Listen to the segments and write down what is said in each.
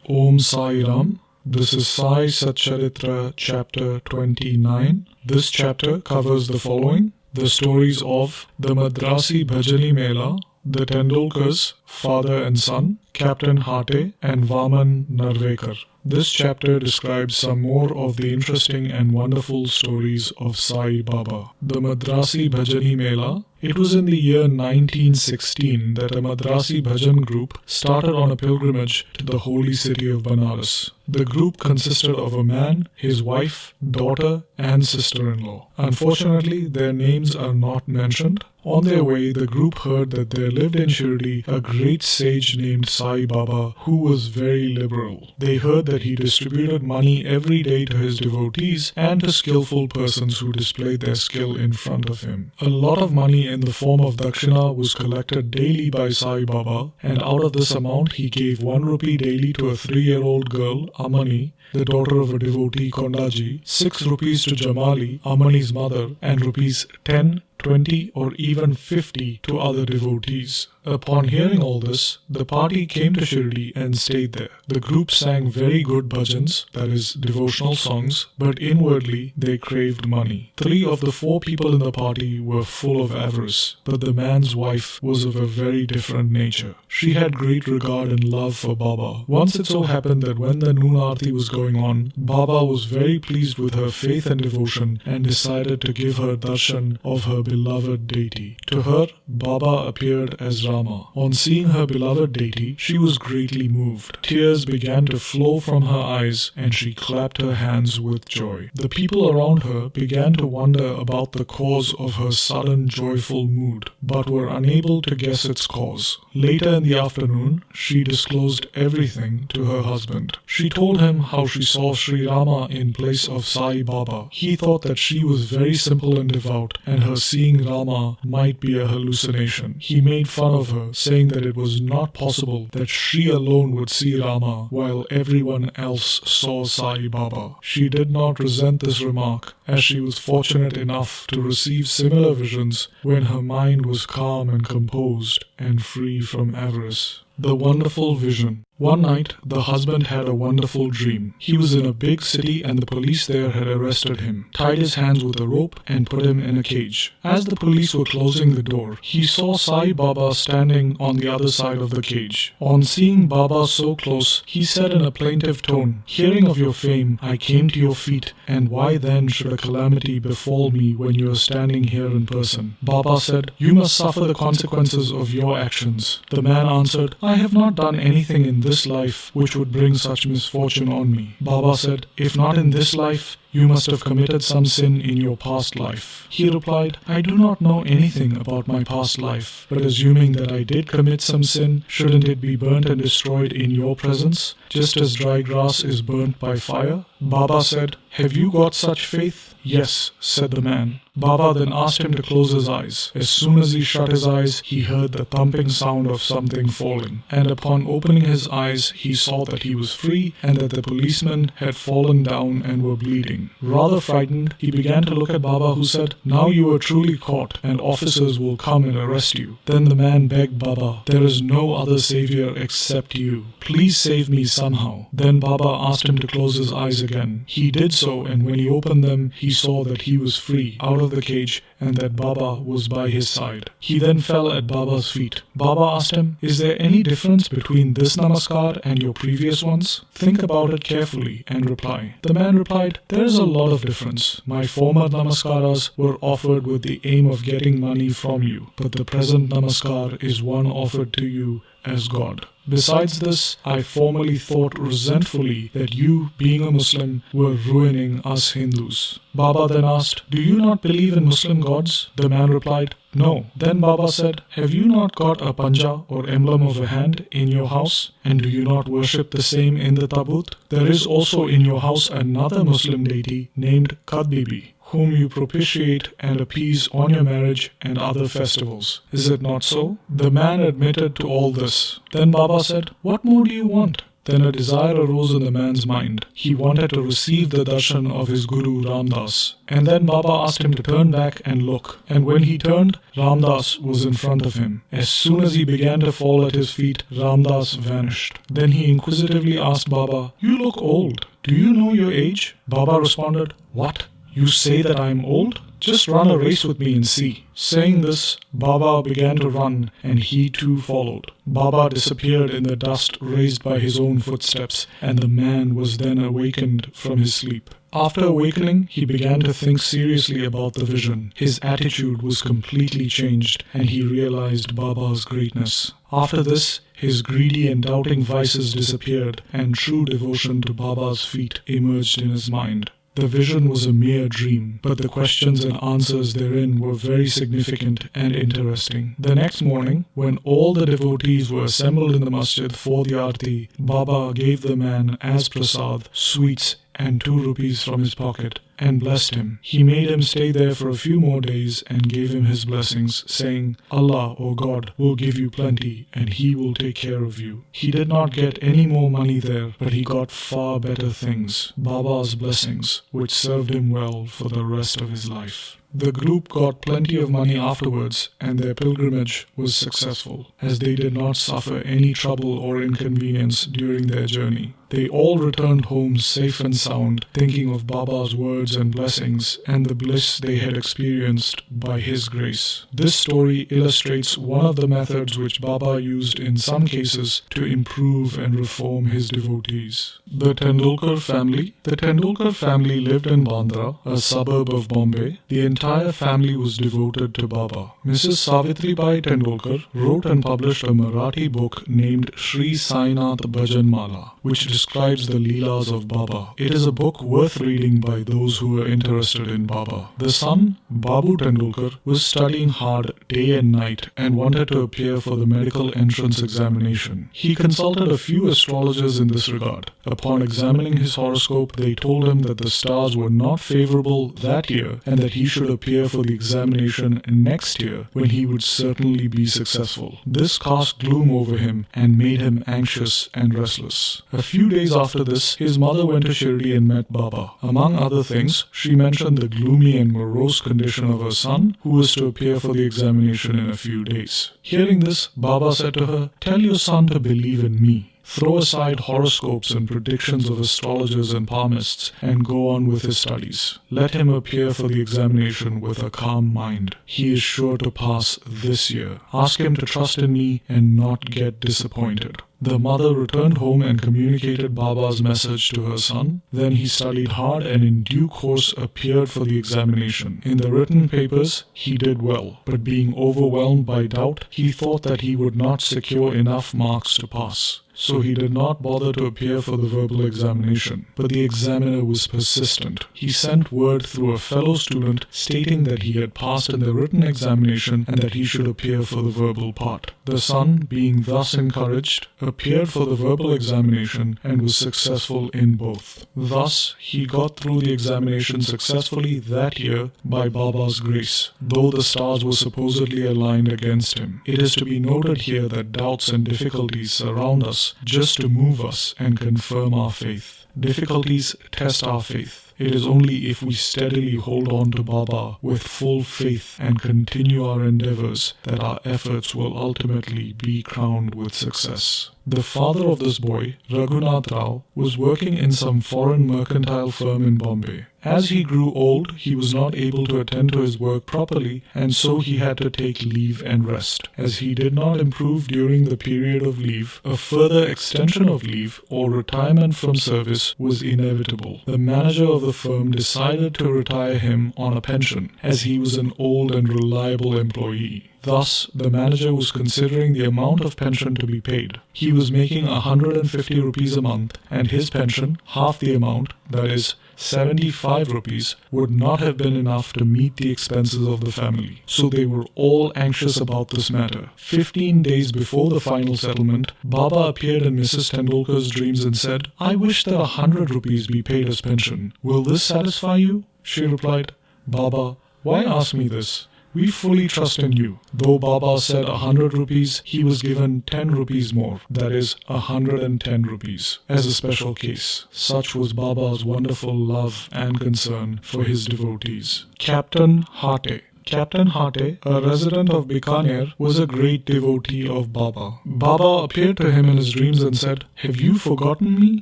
Om Sai Ram. This is Sai Satcharitra chapter 29. This chapter covers the following: the stories of the Madrasi Bhajani Mela, the Tendulkars, father and son, Captain Hate, and Vaman Narvekar. This chapter describes some more of the interesting and wonderful stories of Sai Baba. The Madrasi Bhajani Mela. It was in the year 1916 that a Madrasi Bhajan group started on a pilgrimage to the holy city of Banaras. The group consisted of a man, his wife, daughter, and sister-in-law. Unfortunately, their names are not mentioned. On their way, the group heard that there lived in Shirdi a great sage named Sai Baba who was very liberal. They heard that he distributed money every day to his devotees and to skillful persons who displayed their skill in front of him. A lot of money in the form of dakshina was collected daily by Sai Baba, and out of this amount he gave 1 rupee daily to a 3-year-old girl, Amani, the daughter of a devotee, Kondaji, 6 rupees to Jamali, Amani's mother, and rupees 10, 20 or even 50 to other devotees. Upon hearing all this, the party came to Shirdi and stayed there. The group sang very good bhajans, that is, devotional songs, but inwardly they craved money. 3 of the 4 people in the party were full of avarice, but the man's wife was of a very different nature. She had great regard and love for Baba. Once it so happened that when the Noon Aarti was going on, Baba was very pleased with her faith and devotion and decided to give her darshan of her beloved deity. To her, Baba appeared as Rama. On seeing her beloved deity, she was greatly moved. Tears began to flow from her eyes and she clapped her hands with joy. The people around her began to wonder about the cause of her sudden joyful mood, but were unable to guess its cause. Later in the afternoon, she disclosed everything to her husband. She told him how she saw Sri Rama in place of Sai Baba. He thought that she was very simple and devout, and her seeing Rama might be a hallucination. He made fun of her, saying that it was not possible that she alone would see Rama while everyone else saw Sai Baba. She did not resent this remark, as she was fortunate enough to receive similar visions when her mind was calm and composed and free from avarice. The wonderful vision. One night, the husband had a wonderful dream. He was in a big city and the police there had arrested him, tied his hands with a rope and put him in a cage. As the police were closing the door, he saw Sai Baba standing on the other side of the cage. On seeing Baba so close, he said in a plaintive tone, "Hearing of your fame, I came to your feet, and why then should a calamity befall me when you are standing here in person?" Baba said, "You must suffer the consequences of your actions." The man answered, "I have not done anything in this life which would bring such misfortune on me." Baba said, "If not in this life, you must have committed some sin in your past life." He replied, "I do not know anything about my past life, but assuming that I did commit some sin, shouldn't it be burnt and destroyed in your presence, just as dry grass is burnt by fire?" Baba said, "Have you got such faith?" "Yes," said the man. Baba then asked him to close his eyes. As soon as he shut his eyes, he heard the thumping sound of something falling, and upon opening his eyes, he saw that he was free and that the policemen had fallen down and were bleeding. Rather frightened, he began to look at Baba, who said, "Now you are truly caught, and officers will come and arrest you." Then the man begged Baba, "There is no other savior except you. Please save me somehow." Then Baba asked him to close his eyes again. He did so, and when he opened them, he saw that he was free, out of the cage, and that Baba was by his side. He then fell at Baba's feet. Baba asked him, "Is there any difference between this namaskar and your previous ones? Think about it carefully and reply." The man replied, "There is a lot of difference. My former namaskaras were offered with the aim of getting money from you, but the present namaskar is one offered to you as God. Besides this, I formerly thought resentfully that you, being a Muslim, were ruining us Hindus." Baba then asked, "Do you not believe in Muslim gods?" The man replied, "No." Then Baba said, "Have you not got a panja or emblem of a hand in your house? And do you not worship the same in the tabut? There is also in your house another Muslim deity named Kadbibi, whom you propitiate and appease on your marriage and other festivals. Is it not so?" The man admitted to all this. Then Baba said, "What more do you want? Then a desire arose in the man's mind. He wanted to receive the darshan of his Guru Ramdas. And then Baba asked him to turn back and look. And when he turned, Ramdas was in front of him. As soon as he began to fall at his feet, Ramdas vanished. Then he inquisitively asked Baba, "You look old. Do you know your age?" Baba responded, "What? You say that I am old? Just run a race with me and see." Saying this, Baba began to run, and he too followed. Baba disappeared in the dust raised by his own footsteps, and the man was then awakened from his sleep. After awakening, he began to think seriously about the vision. His attitude was completely changed, and he realized Baba's greatness. After this, his greedy and doubting vices disappeared, and true devotion to Baba's feet emerged in his mind. The vision was a mere dream, but the questions and answers therein were very significant and interesting. The next morning, when all the devotees were assembled in the masjid for the arti, Baba gave the man as prasad sweets and 2 rupees from his pocket, and blessed him. He made him stay there for a few more days and gave him his blessings, saying, "Allah, or God, will give you plenty, and He will take care of you." He did not get any more money there, but he got far better things, Baba's blessings, which served him well for the rest of his life. The group got plenty of money afterwards, and their pilgrimage was successful, as they did not suffer any trouble or inconvenience during their journey. They all returned home safe and sound, thinking of Baba's words and blessings and the bliss they had experienced by his grace. This story illustrates one of the methods which Baba used in some cases to improve and reform his devotees. The Tendulkar family. The Tendulkar family lived in Bandra, a suburb of Bombay. The entire family was devoted to Baba. Mrs. Savitribai Tendulkar wrote and published a Marathi book named Shri Sai Satcharitra, which describes the Leelas of Baba. It is a book worth reading by those who are interested in Baba. The son, Babu Tendulkar, was studying hard day and night and wanted to appear for the medical entrance examination. He consulted a few astrologers in this regard. Upon examining his horoscope, they told him that the stars were not favorable that year and that he should appear for the examination next year, when he would certainly be successful. This cast gloom over him and made him anxious and restless. A few days after this, his mother went to Shirdi and met Baba. Among other things, she mentioned the gloomy and morose condition of her son, who was to appear for the examination in a few days. Hearing this, Baba said to her, "Tell your son to believe in me. Throw aside horoscopes and predictions of astrologers and palmists and go on with his studies. Let him appear for the examination with a calm mind. He is sure to pass this year. Ask him to trust in me and not get disappointed." The mother returned home and communicated Baba's message to her son. Then he studied hard and in due course appeared for the examination. In the written papers, he did well, but being overwhelmed by doubt, he thought that he would not secure enough marks to pass. So he did not bother to appear for the verbal examination. But the examiner was persistent. He sent word through a fellow student stating that he had passed in the written examination and that he should appear for the verbal part. The son, being thus encouraged, appeared for the verbal examination and was successful in both. Thus, he got through the examination successfully that year by Baba's grace, though the stars were supposedly aligned against him. It is to be noted here that doubts and difficulties surround us just to move us and confirm our faith. Difficulties test our faith. It is only if we steadily hold on to Baba with full faith and continue our endeavors that our efforts will ultimately be crowned with success. The father of this boy, Raghunath Rao, was working in some foreign mercantile firm in Bombay. As he grew old, he was not able to attend to his work properly, and so he had to take leave and rest. As he did not improve during the period of leave, a further extension of leave or retirement from service was inevitable. The manager of the firm decided to retire him on a pension, as he was an old and reliable employee. Thus, the manager was considering the amount of pension to be paid. He was making 150 rupees a month, and his pension, half the amount, that is, 75 rupees, would not have been enough to meet the expenses of the family. So they were all anxious about this matter. 15 days before the final settlement, Baba appeared in Mrs. Tendulkar's dreams and said, "I wish that 100 rupees be paid as pension. Will this satisfy you?" She replied, "Baba, why ask me this? "We fully trust in you." Though Baba said 100 rupees, he was given 10 rupees more, that is 110 rupees, as a special case. Such was Baba's wonderful love and concern for his devotees. Captain Hate. Captain Hate, a resident of Bikaner, was a great devotee of Baba. Baba appeared to him in his dreams and said, "Have you forgotten me?"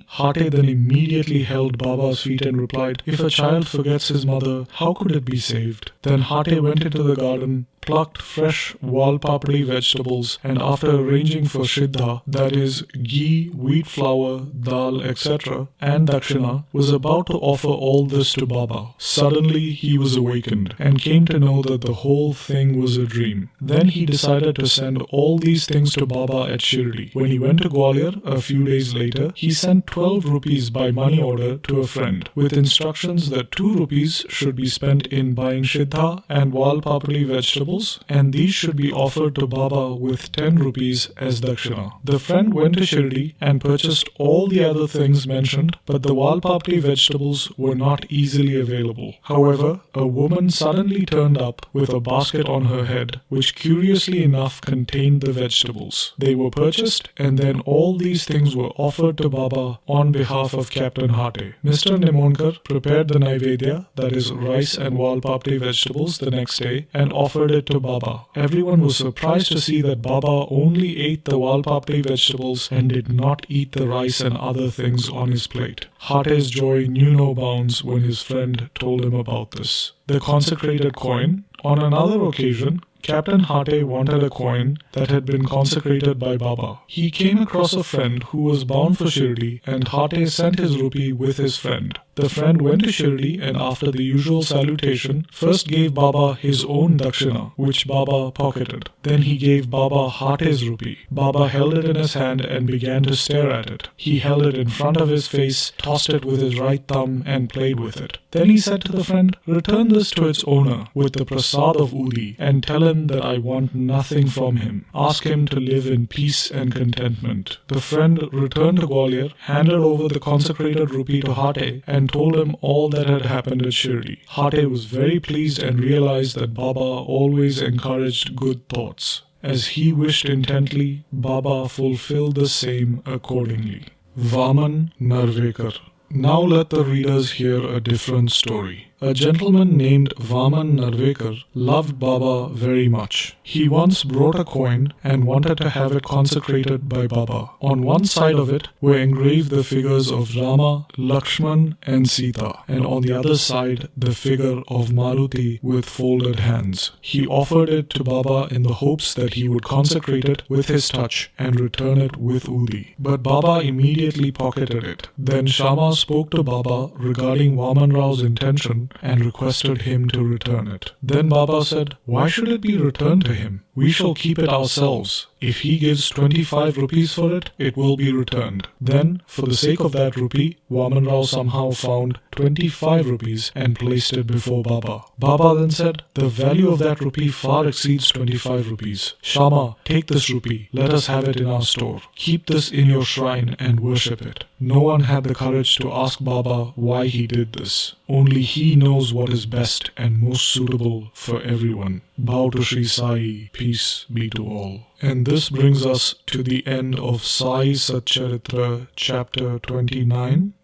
Hate then immediately held Baba's feet and replied, "If a child forgets his mother, how could it be saved?" Then Hate went into the garden, plucked fresh walpapdi vegetables, and after arranging for Shriddha, that is, ghee, wheat flour, dal, etc., and dakshina, was about to offer all this to Baba. Suddenly he was awakened and came to know that the whole thing was a dream. Then he decided to send all these things to Baba at Shirdi. When he went to Gwalior a few days later, he sent 12 rupees by money order to a friend, with instructions that 2 rupees should be spent in buying Shriddha and walpapdi vegetables, and these should be offered to Baba with 10 rupees as dakshina. The friend went to Shirdi and purchased all the other things mentioned, but the walpapdi vegetables were not easily available. However, a woman suddenly turned up with a basket on her head, which curiously enough contained the vegetables. They were purchased, and then all these things were offered to Baba on behalf of Captain Hate. Mr. Nemonkar prepared the Naivedya, that is rice and walpapdi vegetables, the next day, and offered it to Baba. Everyone was surprised to see that Baba only ate the walpapdi vegetables and did not eat the rice and other things on his plate. Hate's joy knew no bounds when his friend told him about this. The consecrated coin. On another occasion, Captain Hate wanted a coin that had been consecrated by Baba. He came across a friend who was bound for Shirdi, and Hate sent his rupee with his friend. The friend went to Shirdi and after the usual salutation, first gave Baba his own dakshina, which Baba pocketed. Then he gave Baba Hate's rupee. Baba held it in his hand and began to stare at it. He held it in front of his face, tossed it with his right thumb and played with it. Then he said to the friend, "Return this to its owner with the prasad of Udi and tell him that I want nothing from him. Ask him to live in peace and contentment." The friend returned to Gwalior, handed over the consecrated rupee to Hate and told him all that had happened at Shirdi. Hate was very pleased and realized that Baba always encouraged good thoughts. As he wished intently, Baba fulfilled the same accordingly. Vaman Narvekar. Now let the readers hear a different story. A gentleman named Vaman Narvekar loved Baba very much. He once brought a coin and wanted to have it consecrated by Baba. On one side of it were engraved the figures of Rama, Lakshman and Sita, and on the other side the figure of Maruti with folded hands. He offered it to Baba in the hopes that he would consecrate it with his touch and return it with Udi. But Baba immediately pocketed it. Then Shama spoke to Baba regarding Vaman Rao's intention and requested him to return it. Then Baba said, "Why should it be returned to him? We shall keep it ourselves. If he gives 25 rupees for it, it will be returned." Then, for the sake of that rupee, Vaman Rao somehow found 25 rupees and placed it before Baba. Baba then said, "The value of that rupee far exceeds 25 rupees. Shama, take this rupee. Let us have it in our store. Keep this in your shrine and worship it." No one had the courage to ask Baba why he did this. Only he knows what is best and most suitable for everyone. Bow to Shri Sai, peace be to all. And this brings us to the end of Sai Satcharitra chapter 29.